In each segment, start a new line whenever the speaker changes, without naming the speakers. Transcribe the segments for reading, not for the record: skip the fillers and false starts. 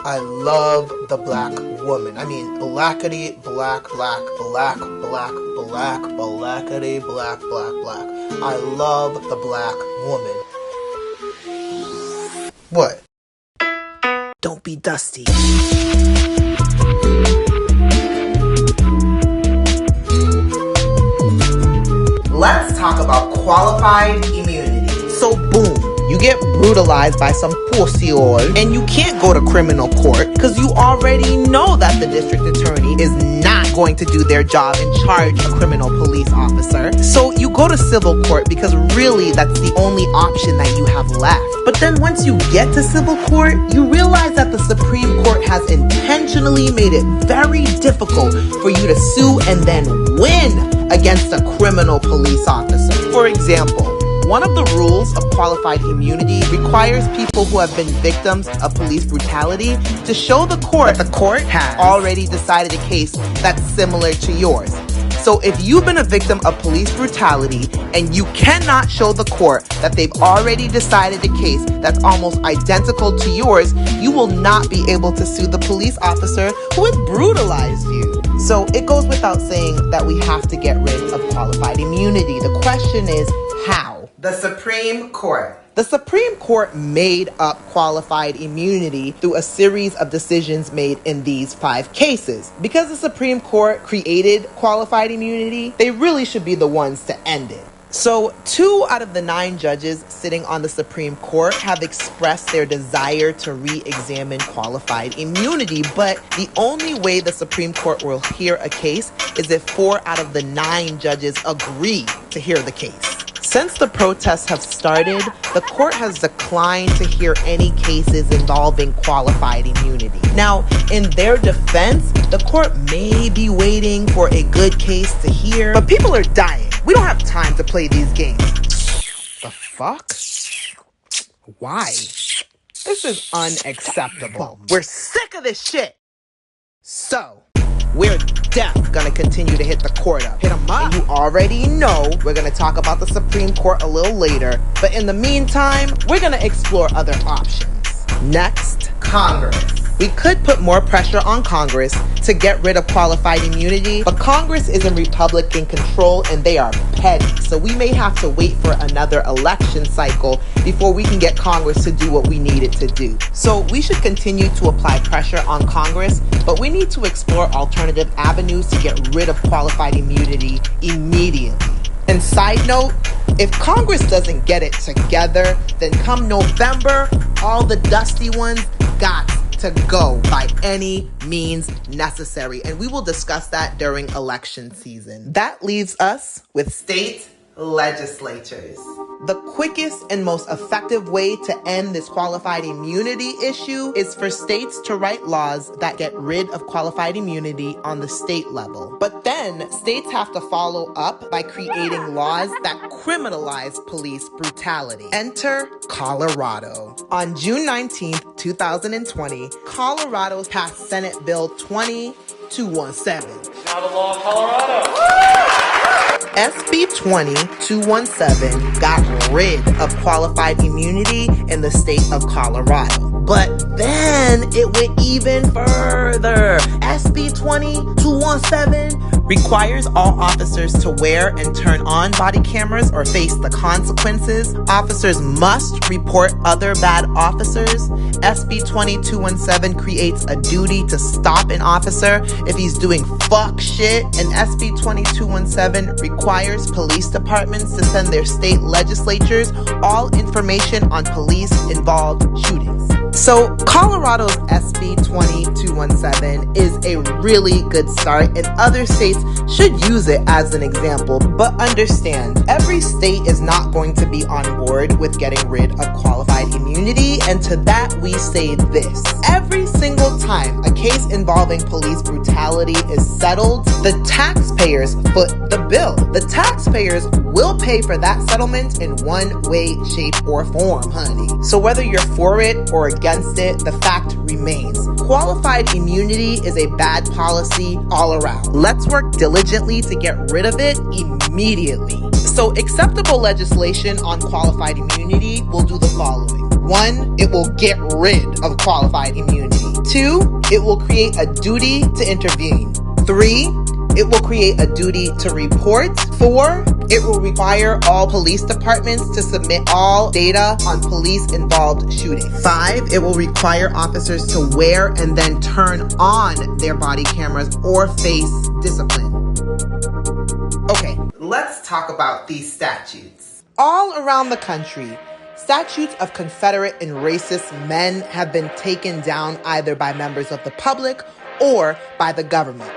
I love the black woman. I mean, blackity, black, black, black, black, black, blackity, black, black, black. I love the black woman. What? Don't be dusty. Let's talk about qualified immunity. So boom, you get brutalized by some pussy-all and you can't go to criminal court because you already know that the district attorney is not going to do their job and charge a criminal police officer. So you go to civil court because really that's the only option that you have left. But then once you get to civil court, you realize that the Supreme Court has intentionally made it very difficult for you to sue and then win against a criminal police officer. For example, one of the rules of qualified immunity requires people who have been victims of police brutality to show the court that the court has already decided a case that's similar to yours. So if you've been a victim of police brutality and you cannot show the court that they've already decided a case that's almost identical to yours, you will not be able to sue the police officer who has brutalized you. So it goes without saying that we have to get rid of qualified immunity. The question is, how? The Supreme Court. The Supreme Court made up qualified immunity through a series of decisions made in these 5 cases. Because the Supreme Court created qualified immunity, they really should be the ones to end it. So 2 out of the 9 judges sitting on the Supreme Court have expressed their desire to re-examine qualified immunity, but the only way the Supreme Court will hear a case is if 4 out of the 9 judges agree to hear the case. Since the protests have started, the court has declined to hear any cases involving qualified immunity. Now, in their defense, the court may be waiting for a good case to hear, but people are dying. We don't have time to play these games. The fuck? Why? This is unacceptable. We're sick of this shit. So, we're gonna continue to hit the court up. Hit them up. And you already know we're gonna talk about the Supreme Court a little later. But in the meantime, we're gonna explore other options. Next, Congress. We could put more pressure on Congress to get rid of qualified immunity, but Congress is in Republican control and they are petty. So we may have to wait for another election cycle before we can get Congress to do what we need it to do. So we should continue to apply pressure on Congress, but we need to explore alternative avenues to get rid of qualified immunity immediately. And side note, if Congress doesn't get it together, then come November, all the dusty ones got to go by any means necessary. And we will discuss that during election season. That leaves us with state legislatures. The quickest and most effective way to end this qualified immunity issue is for states to write laws that get rid of qualified immunity on the state level. But then states have to follow up by creating laws that criminalize police brutality. Enter Colorado. On June 19th, 2020, Colorado passed Senate Bill 2217.
Now the law of Colorado.
SB 2217 got rid of qualified immunity in the state of Colorado. But then it went even further. SB 2217 requires all officers to wear and turn on body cameras or face the consequences. Officers must report other bad officers. SB 2217 creates a duty to stop an officer if he's doing fuck shit. And SB 2217 requires police departments to send their state legislatures all information on police-involved shootings. So Colorado's SB 2217 is a really good start, and other states should use it as an example. But understand, every state is not going to be on board with getting rid of qualified immunity, and to that we say this. Every single time a case involving police brutality is settled, the taxpayers foot the bill. The taxpayers will pay for that settlement in one way, shape, or form, honey. So whether you're for it or against it, the fact remains. Qualified immunity is a bad policy all around. Let's work diligently to get rid of it immediately. So acceptable legislation on qualified immunity will do the following. 1, it will get rid of qualified immunity. 2, it will create a duty to intervene. 3, it will create a duty to report. 4, it will require all police departments to submit all data on police-involved shootings. 5, it will require officers to wear and then turn on their body cameras or face discipline. Okay, let's talk about these statutes. All around the country, statutes of Confederate and racist men have been taken down either by members of the public or by the government.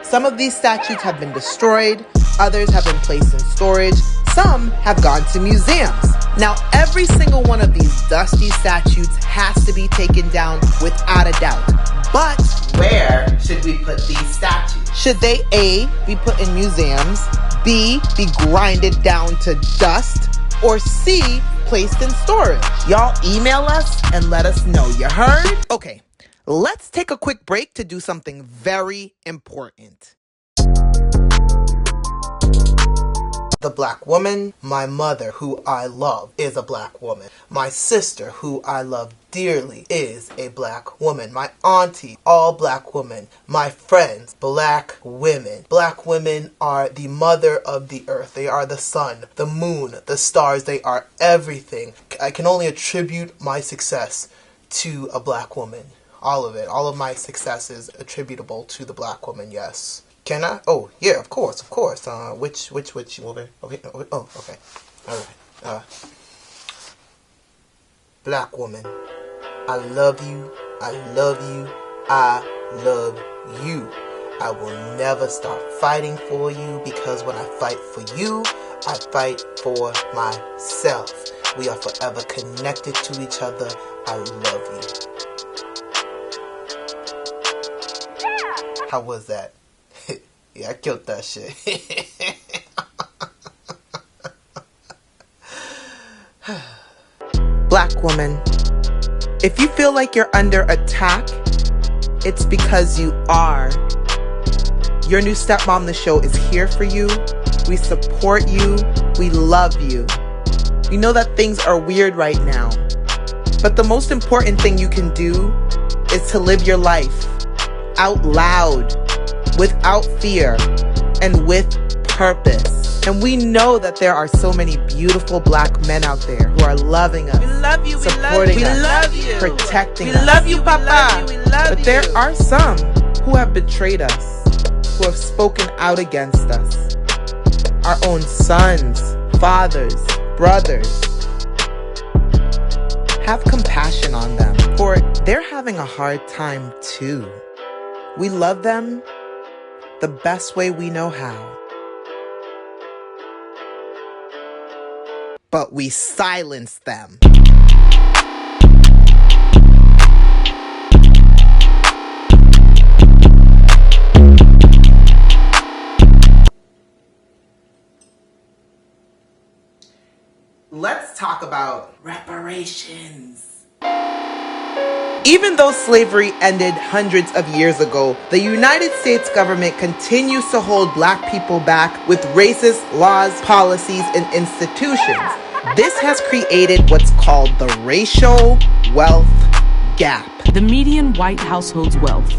Some of these statutes have been destroyed, others have been placed in storage, some have gone to museums. Now, every single one of these dusty statutes has to be taken down without a doubt. But where should we put these statutes? Should they A, be put in museums, B, be grinded down to dust, or C, placed in storage? Y'all email us and let us know. You heard? Okay, let's take a quick break to do something very important. The black woman, my mother, who I love, is a black woman. My sister, who I love dearly, is a black woman. My auntie, all black women. My friends, black women. Black women are the mother of the earth. They are the sun, the moon, the stars. They are everything. I can only attribute my success to a black woman. All of it. All of my success is attributable to the black woman, yes. Can I? Oh, yeah, of course. Which woman? Okay, oh, okay. All right. Black woman, I love you. I love you. I love you. I will never stop fighting for you, because when I fight for you, I fight for myself. We are forever connected to each other. I love you. Yeah. How was that? Yeah, I killed that shit. Black woman, if you feel like you're under attack, it's because you are. Your new StepMom, the show, is here for you. We support you. We love you. We know that things are weird right now, but the most important thing you can do is to live your life out loud, without fear, and with purpose. And we know that there are so many beautiful black men out there who are loving us, supporting us, protecting us. We love you, Papa. But there are some who have betrayed us, who have spoken out against us. Our own sons, fathers, brothers. Have compassion on them, for they're having a hard time too. We love them the best way we know how. But we silence them. Let's talk about reparations. Even though slavery ended hundreds of years ago, the United States government continues to hold black people back with racist laws, policies, and institutions. This has created what's called the racial wealth gap.
The median white household's wealth,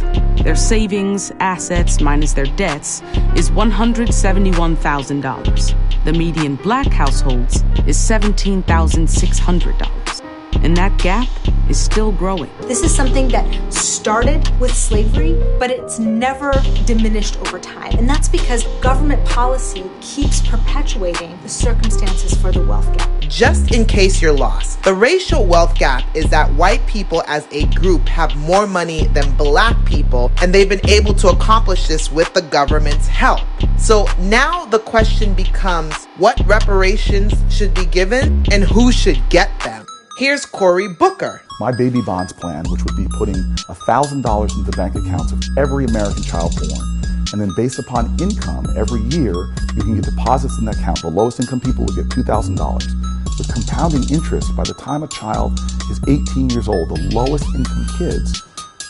their savings, assets, minus their debts, is $171,000. The median black households is $17,600. And that gap is still growing.
This is something that started with slavery, but it's never diminished over time. And that's because government policy keeps perpetuating the circumstances for the wealth gap.
Just in case you're lost, the racial wealth gap is that white people as a group have more money than black people, and they've been able to accomplish this with the government's help. So now the question becomes, what reparations should be given and who should get them? Here's Cory Booker.
My baby bonds plan, which would be putting $1,000 into the bank accounts of every American child born. And then based upon income, every year, you can get deposits in that account. The lowest income people would get $2,000. With compounding interest, by the time a child is 18 years old, the lowest income kids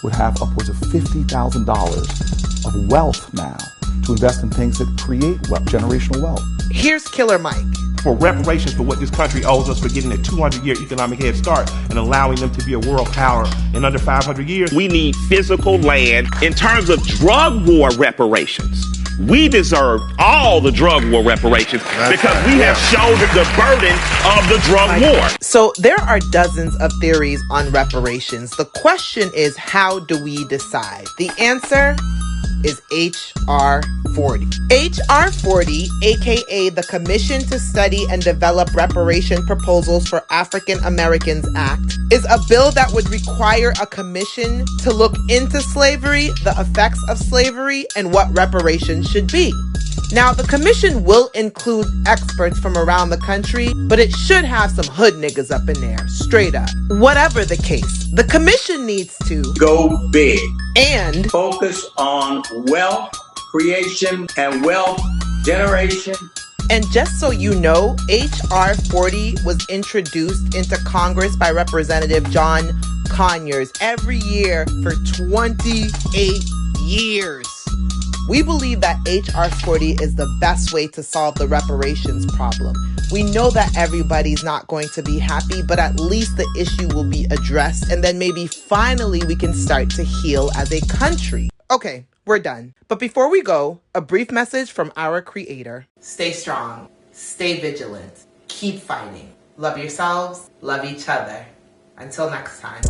would have upwards of $50,000 of wealth now to invest in things that create generational wealth.
Here's Killer Mike.
for reparations for what this country owes us for getting a 200-year economic head start and allowing them to be a world power in under 500 years.
We need physical land. In terms of drug war reparations, we deserve all the drug war reparations because we have shouldered the burden of the drug war.
So there are dozens of theories on reparations. The question is, how do we decide? The answer is H.R. 40. H.R. 40, aka the Commission to Study and Develop Reparation Proposals for African Americans Act, is a bill that would require a commission to look into slavery, the effects of slavery, and what reparations should be. Now, the commission will include experts from around the country, but it should have some hood niggas up in there, straight up. Whatever the case, the commission needs to
go big
and
focus on wealth creation and wealth generation.
And just so you know, H.R. 40 was introduced into Congress by Representative John Conyners every year for 28 years. We believe that H.R. 40 is the best way to solve the reparations problem. We know that everybody's not going to be happy, but at least the issue will be addressed, and then maybe finally we can start to heal as a country. Okay, we're done. But before we go, a brief message from our creator. Stay strong, stay vigilant, keep fighting. Love yourselves, love each other. Until next time.